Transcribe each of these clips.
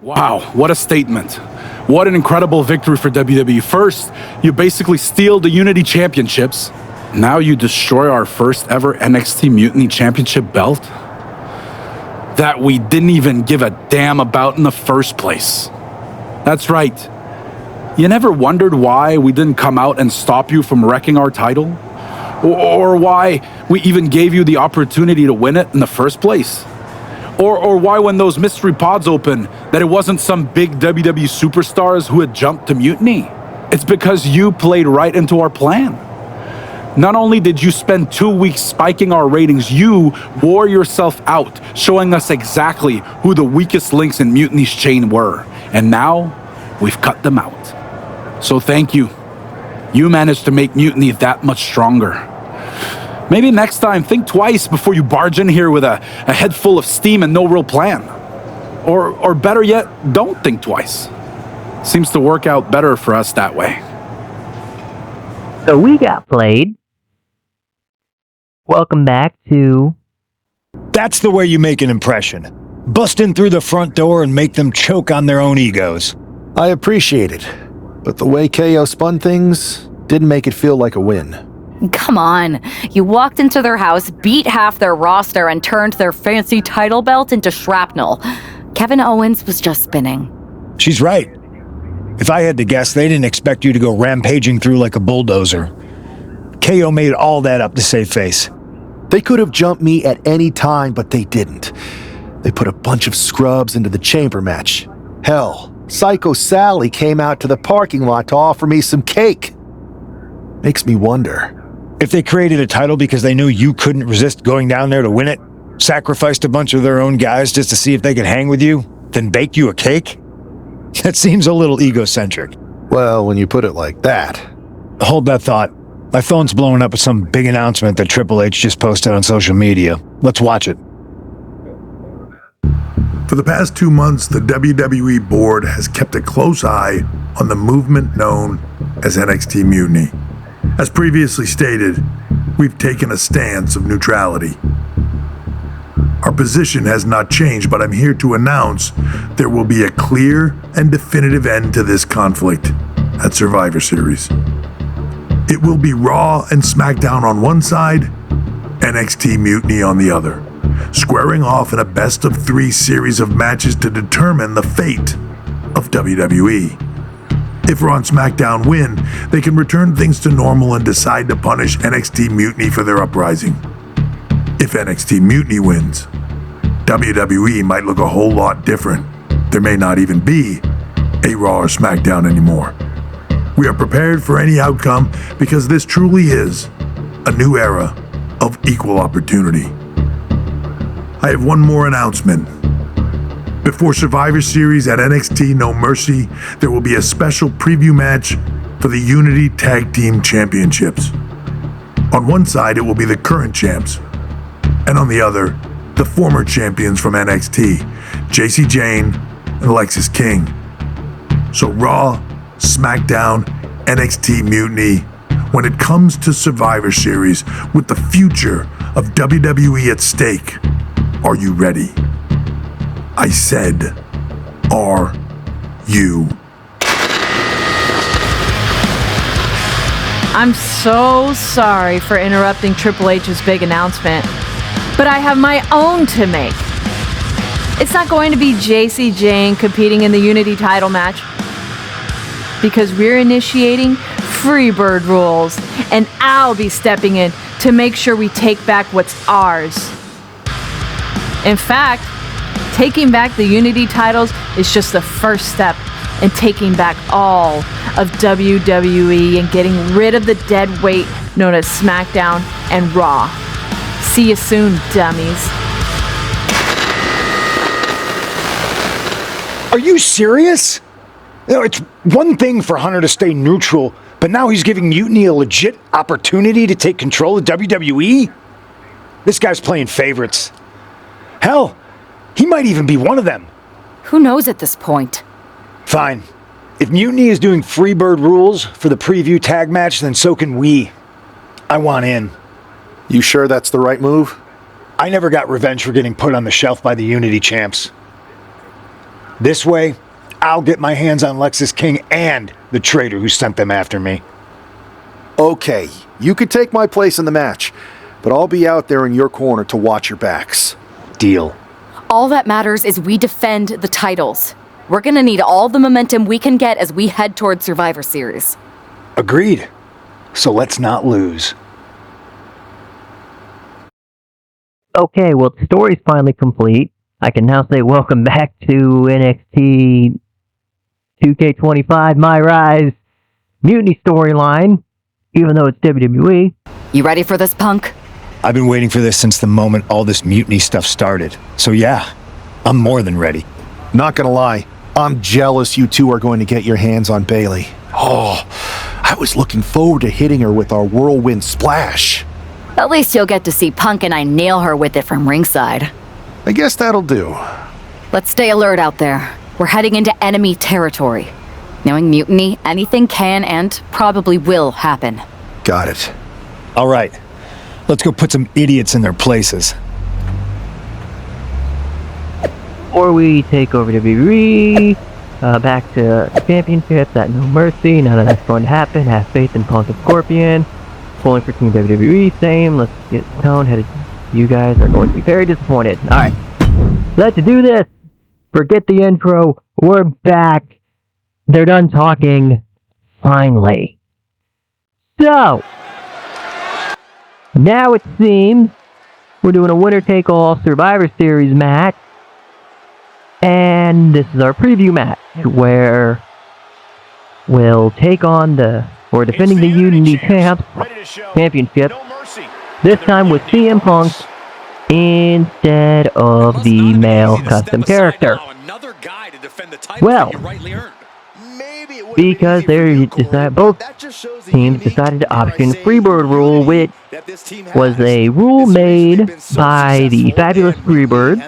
Wow, what a statement. What an incredible victory for WWE. First, you basically steal the Unity Championships. Now you destroy our first ever NXT Mutiny Championship belt that we didn't even give a damn about in the first place. That's right. You never wondered why we didn't come out and stop you from wrecking our title? Or why we even gave you the opportunity to win it in the first place? Or why when those mystery pods opened that it wasn't some big WWE superstars who had jumped to Mutiny? It's because you played right into our plan. Not only did you spend 2 weeks spiking our ratings, you wore yourself out, showing us exactly who the weakest links in Mutiny's chain were. And now, we've cut them out. So thank you. You managed to make Mutiny that much stronger. Maybe next time, think twice before you barge in here with a head full of steam and no real plan. Or better yet, don't think twice. Seems to work out better for us that way. So we got played. Welcome back to... That's the way you make an impression. Bust in through the front door and make them choke on their own egos. I appreciate it, but the way KO spun things didn't make it feel like a win. Come on. You walked into their house, beat half their roster, and turned their fancy title belt into shrapnel. Kevin Owens was just spinning. She's right. If I had to guess, they didn't expect you to go rampaging through like a bulldozer. KO made all that up to save face. They could have jumped me at any time, but they didn't. They put a bunch of scrubs into the chamber match. Hell, Psycho Sally came out to the parking lot to offer me some cake. Makes me wonder. If they created a title because they knew you couldn't resist going down there to win it, sacrificed a bunch of their own guys just to see if they could hang with you, then baked you a cake? That seems a little egocentric. Well, when you put it like that. Hold that thought. My phone's blowing up with some big announcement that Triple H just posted on social media. Let's watch it. For the past 2 months, the WWE board has kept a close eye on the movement known as NXT Mutiny. As previously stated, we've taken a stance of neutrality. Our position has not changed, but I'm here to announce there will be a clear and definitive end to this conflict at Survivor Series. It will be Raw and SmackDown on one side, NXT Mutiny on the other, squaring off in a best-of-3 series of matches to determine the fate of WWE. If Raw and SmackDown win, they can return things to normal and decide to punish NXT Mutiny for their uprising. If NXT Mutiny wins, WWE might look a whole lot different. There may not even be a Raw or SmackDown anymore. We are prepared for any outcome because this truly is a new era of equal opportunity. I have one more announcement. Before Survivor Series at NXT No Mercy, there will be a special preview match for the Unity Tag Team Championships. On one side, it will be the current champs, and on the other, the former champions from NXT, Jacy Jayne and Lexis King. So Raw, SmackDown, NXT Mutiny, when it comes to Survivor Series with the future of WWE at stake, are you ready? I said, are you? I'm so sorry for interrupting Triple H's big announcement, but I have my own to make. It's not going to be Jacy Jayne competing in the Unity title match, because we're initiating Freebird rules, and I'll be stepping in to make sure we take back what's ours. In fact, taking back the Unity titles is just the first step in taking back all of WWE and getting rid of the dead weight known as SmackDown and Raw. See you soon, dummies. Are you serious? You know, it's one thing for Hunter to stay neutral, but now he's giving Mutiny a legit opportunity to take control of WWE? This guy's playing favorites. Hell, he might even be one of them. Who knows at this point? Fine. If Mutiny is doing Freebird rules for the preview tag match, then so can we. I want in. You sure that's the right move? I never got revenge for getting put on the shelf by the Unity champs. This way, I'll get my hands on Lexis King and the traitor who sent them after me. Okay, you can take my place in the match, but I'll be out there in your corner to watch your backs. Deal. All that matters is we defend the titles. We're gonna need all the momentum we can get as we head towards Survivor Series. Agreed. So let's not lose. Okay, well, the story's finally complete. I can now say welcome back to NXT 2K25 MyRise Mutiny storyline, even though it's WWE. You ready for this, Punk? I've been waiting for this since the moment all this mutiny stuff started. So yeah, I'm more than ready. Not gonna lie, I'm jealous you two are going to get your hands on Bayley. Oh, I was looking forward to hitting her with our whirlwind splash. At least you'll get to see Punk and I nail her with it from ringside. I guess that'll do. Let's stay alert out there. We're heading into enemy territory. Knowing mutiny, anything can and probably will happen. Got it. All right, let's go put some idiots in their places. Before we take over WWE, back to championships at No Mercy, none of that's going to happen. Have faith in Punk and Scorpion. Pulling for Team WWE, same. Let's get Tone headed. You guys are going to be very disappointed. Alright, let's do this. Forget the intro. We're back. They're done talking. Finally. So, now it seems we're doing a winner-take-all Survivor Series match. And this is our preview match, where we'll take on we're defending the Unity Champs Championship, this time with CM Punk instead of the male custom character. Well, because both teams decided to option Freebird rule, which was a rule made by the fabulous Freebird,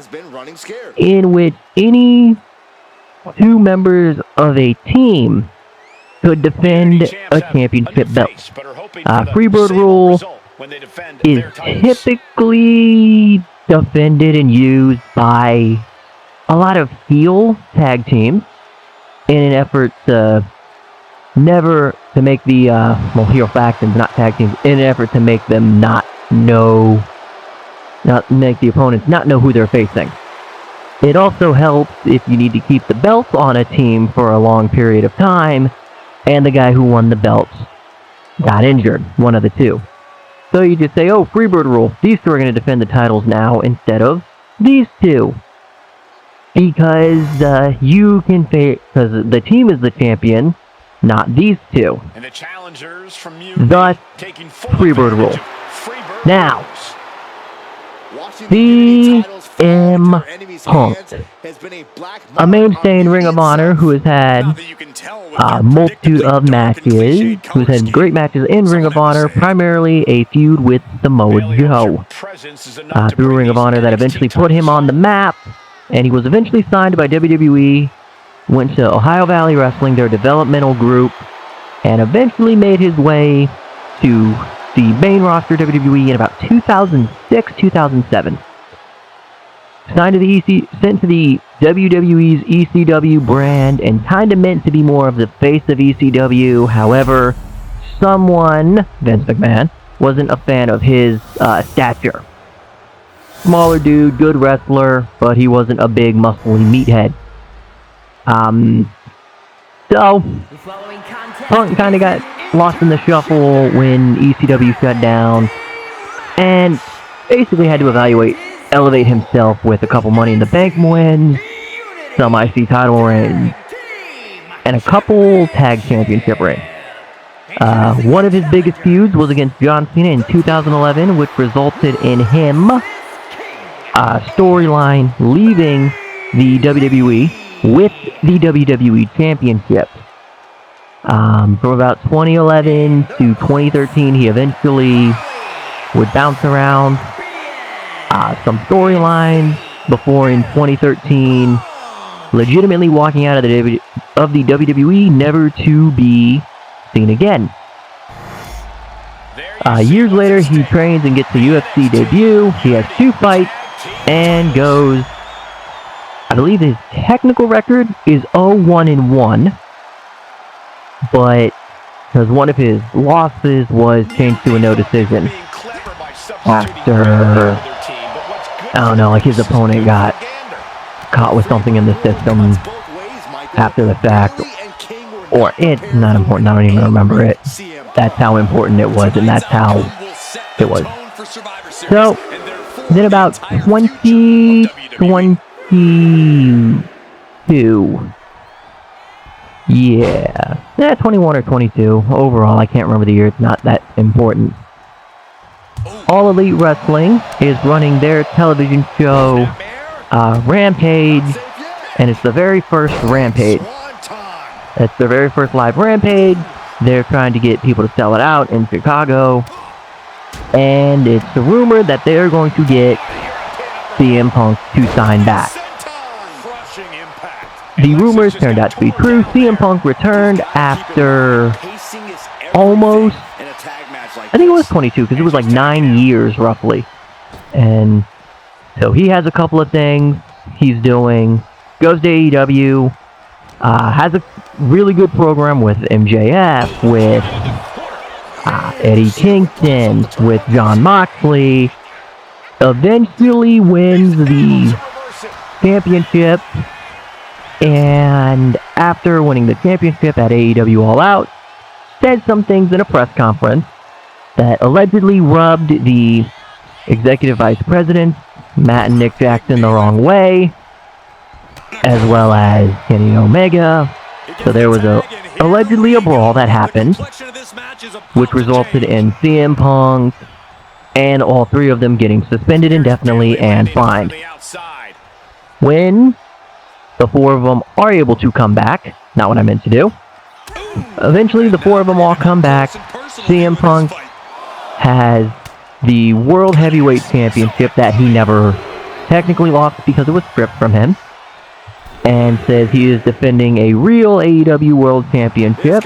in which any two members of a team could defend a championship belt. Freebird rule is typically defended and used by a lot of heel tag teams in an effort to make the heel factions, not tag teams, in an effort to make them make the opponents not know who they're facing. It also helps if you need to keep the belts on a team for a long period of time, and the guy who won the belts got injured, one of the two. So you just say, oh, Freebird rule, these two are going to defend the titles now instead of these two. Because because the team is the champion, not these two. And the challengers from thus, Freebird rule. Now, CM Punk, a mainstay in Ring of Honor who has had a multitude of matches, who's had great matches in Ring of Honor, primarily a feud with Samoa Joe. Through Ring of Honor that eventually put him on the map, and he was eventually signed by WWE, went to Ohio Valley Wrestling, their developmental group, and eventually made his way to the main roster WWE in about 2006, 2007. Signed to sent to the WWE's ECW brand and kinda meant to be more of the face of ECW. However, Vince McMahon, wasn't a fan of his stature. Smaller dude, good wrestler, but he wasn't a big, muscly meathead. So, Punk kinda got lost in the shuffle when ECW shut down, and basically had to elevate himself with a couple Money in the Bank wins, some IC title reigns, and a couple tag championship reigns. One of his biggest feuds was against John Cena in 2011, which resulted in him storyline leaving the WWE with the WWE Championship. From about 2011 to 2013, he eventually would bounce around some storylines before in 2013 legitimately walking out of the WWE, never to be seen again. Years later, he trains and gets a UFC debut. He has 2 fights and goes I believe his technical record is 0-1-1, but because one of his losses was changed to a no decision after, I don't know, like his opponent got caught with something in the system after the fact, or it's not important, I don't even remember it. That's how important it was, and that's how it was. So, then about 2022. Yeah, 21 or 22 overall. I can't remember the year. It's not that important. All Elite Wrestling is running their television show, Rampage, and it's the very first Rampage. It's their very first live Rampage. They're trying to get people to sell it out in Chicago, and it's a rumor that they're going to get CM Punk to sign back. The rumors turned out to be true. CM Punk returned after almost, I think it was 22, because it was like 9 years roughly. And so he has a couple of things he's doing. Goes to AEW, has a really good program with MJF, with Eddie Kingston, with John Moxley. Eventually wins the championship. And after winning the championship at AEW All Out, said some things in a press conference that allegedly rubbed the executive vice presidents, Matt and Nick Jackson, the wrong way, as well as Kenny Omega. So there was allegedly a brawl that happened, which resulted in CM Punk and all three of them getting suspended indefinitely and fined. When the four of them are able to come back, not what I meant to do. Eventually, the four of them all come back. CM Punk has the World Heavyweight Championship that he never technically lost because it was stripped from him, and says he is defending a real AEW World Championship.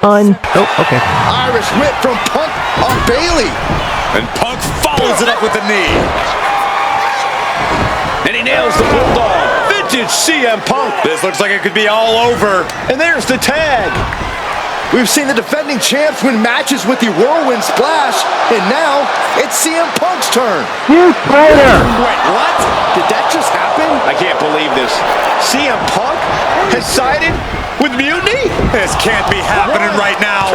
Irish whip from Punk on Bailey, and Punk follows it up with the knee, and he nails the bulldog. CM Punk. This looks like it could be all over. And there's the tag. We've seen the defending champs win matches with the Whirlwind Splash, and now it's CM Punk's turn. You traitor! Wait, what? Did that just happen? I can't believe this. CM Punk has sided with Mutiny? This can't be happening right now.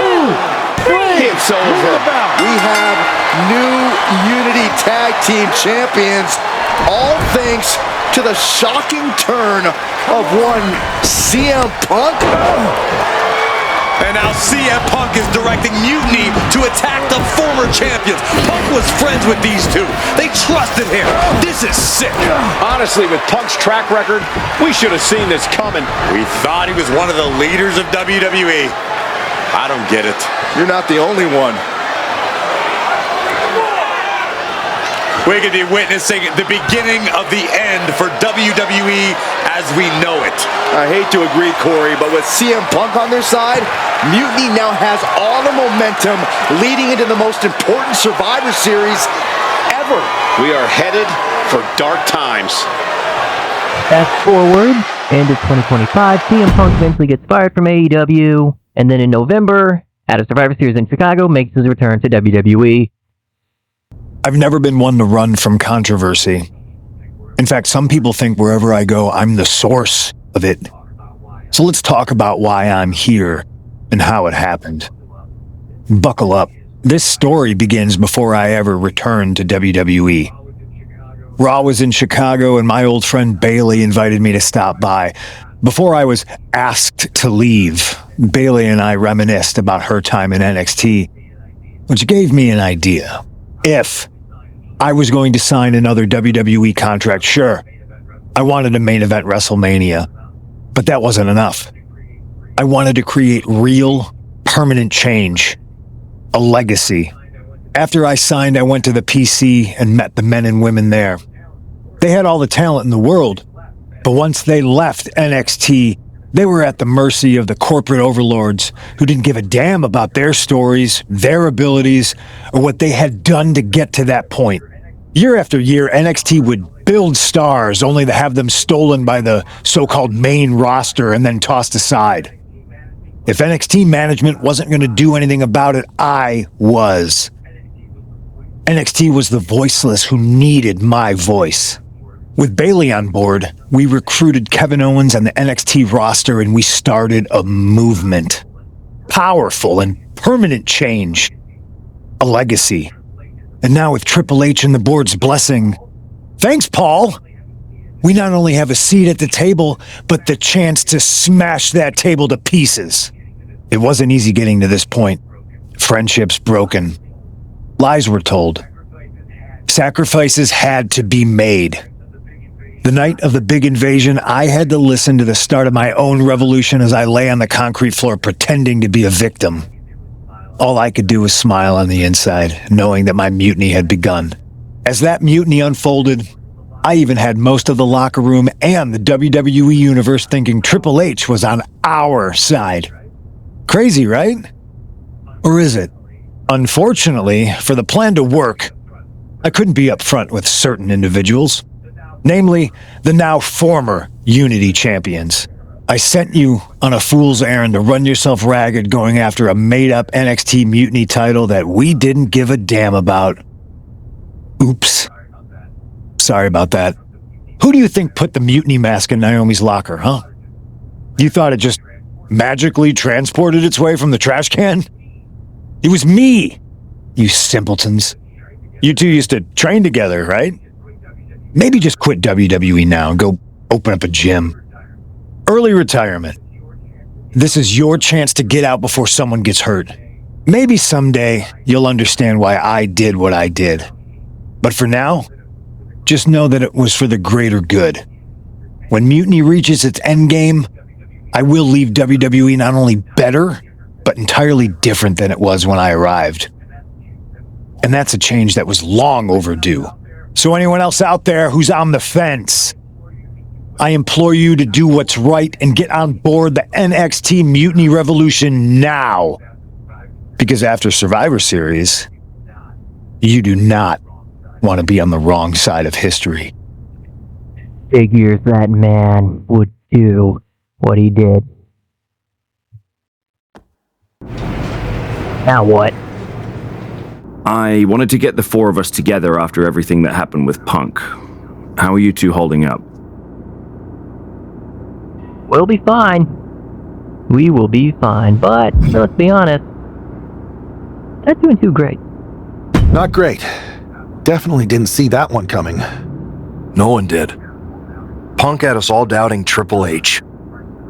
It's over. We have new Unity Tag Team Champions, all thanks to the shocking turn of one CM Punk. And now CM Punk is directing Mutiny to attack the former champions. Punk was friends with these two. They trusted him. This is sick. Honestly, with Punk's track record, we should have seen this coming. We thought he was one of the leaders of WWE. I don't get it. You're not the only one. We could be witnessing the beginning of the end for WWE as we know it. I hate to agree, Corey, but with CM Punk on their side, Mutiny now has all the momentum leading into the most important Survivor Series ever. We are headed for dark times. Fast forward, end of 2025, CM Punk eventually gets fired from AEW, and then in November, at a Survivor Series in Chicago, makes his return to WWE. I've never been one to run from controversy. In fact, some people think wherever I go, I'm the source of it. So let's talk about why I'm here and how it happened. Buckle up. This story begins before I ever returned to WWE. Raw was in Chicago and my old friend Bailey invited me to stop by. Before I was asked to leave, Bailey and I reminisced about her time in NXT, which gave me an idea. If I was going to sign another WWE contract, sure, I wanted a main event WrestleMania, but that wasn't enough. I wanted to create real, permanent change, a legacy. After I signed, I went to the PC and met the men and women there. They had all the talent in the world, but once they left NXT, they were at the mercy of the corporate overlords who didn't give a damn about their stories, their abilities, or what they had done to get to that point. Year after year, NXT would build stars only to have them stolen by the so-called main roster and then tossed aside. If NXT management wasn't going to do anything about it, I was. NXT was the voiceless who needed my voice. With Bayley on board, we recruited Kevin Owens on the NXT roster and we started a movement. Powerful and permanent change. A legacy. And now with Triple H and the board's blessing, thanks, Paul! We not only have a seat at the table, but the chance to smash that table to pieces. It wasn't easy getting to this point. Friendships broken. Lies were told. Sacrifices had to be made. The night of the big invasion, I had to listen to the start of my own revolution as I lay on the concrete floor pretending to be a victim. All I could do was smile on the inside, knowing that my mutiny had begun. As that mutiny unfolded, I even had most of the locker room and the WWE Universe thinking Triple H was on our side. Crazy, right? Or is it? Unfortunately, for the plan to work, I couldn't be upfront with certain individuals. Namely, the now former Unity champions. I sent you on a fool's errand to run yourself ragged going after a made-up NXT Mutiny title that we didn't give a damn about. Oops. Sorry about that. Who do you think put the Mutiny mask in Naomi's locker, huh? You thought it just magically transported its way from the trash can? It was me, you simpletons. You two used to train together, right? Maybe just quit WWE now and go open up a gym. Early retirement. This is your chance to get out before someone gets hurt. Maybe someday you'll understand why I did what I did. But for now, just know that it was for the greater good. When Mutiny reaches its endgame, I will leave WWE not only better, but entirely different than it was when I arrived. And that's a change that was long overdue. So anyone else out there who's on the fence, I implore you to do what's right and get on board the NXT Mutiny Revolution now. Because after Survivor Series, you do not want to be on the wrong side of history. Figures that man would do what he did. Now what? I wanted to get the four of us together after everything that happened with Punk. How are you two holding up? We'll be fine. We will be fine, but let's be honest, not doing too great. Not great. Definitely didn't see that one coming. No one did. Punk had us all doubting Triple H.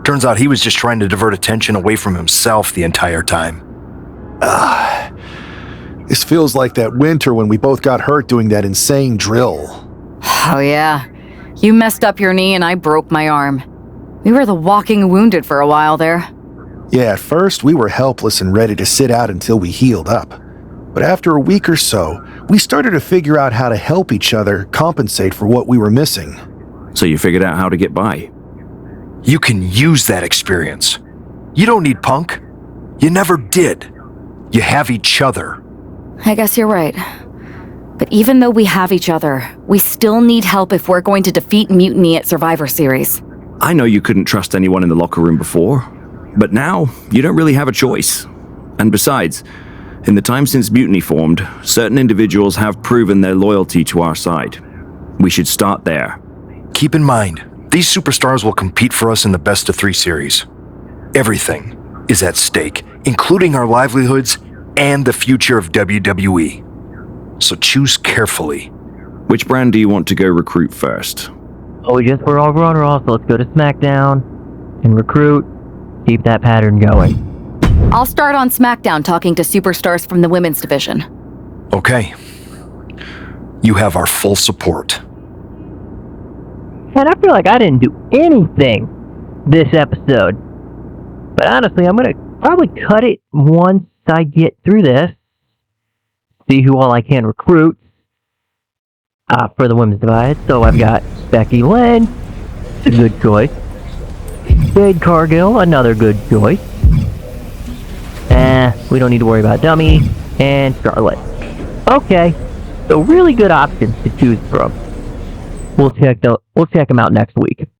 Turns out he was just trying to divert attention away from himself the entire time. This feels like that winter when we both got hurt doing that insane drill. Oh yeah. You messed up your knee and I broke my arm. We were the walking wounded for a while there. Yeah, at first we were helpless and ready to sit out until we healed up. But after a week or so, we started to figure out how to help each other compensate for what we were missing. So you figured out how to get by? You can use that experience. You don't need Punk. You never did. You have each other. I guess you're right. But even though we have each other, we still need help if we're going to defeat Mutiny at Survivor Series. I know you couldn't trust anyone in the locker room before, but now you don't really have a choice. And besides, in the time since Mutiny formed, certain individuals have proven their loyalty to our side. We should start there. Keep in mind, these superstars will compete for us in the best-of-3 series. Everything is at stake, including our livelihoods and the future of WWE. So choose carefully. Which brand do you want to go recruit first? Oh, just we're all runner-off, so let's go to SmackDown and recruit. Keep that pattern going. I'll start on SmackDown talking to superstars from the women's division. Okay. You have our full support. And I feel like I didn't do anything this episode. But honestly, I'm going to probably cut it once I get through this. See who all I can recruit for the women's divide. So I've got Becky Lynch, a good choice. Jade Cargill, another good choice. We don't need to worry about Dummy. And Charlotte. Okay, so really good options to choose from. we'll check them out next week.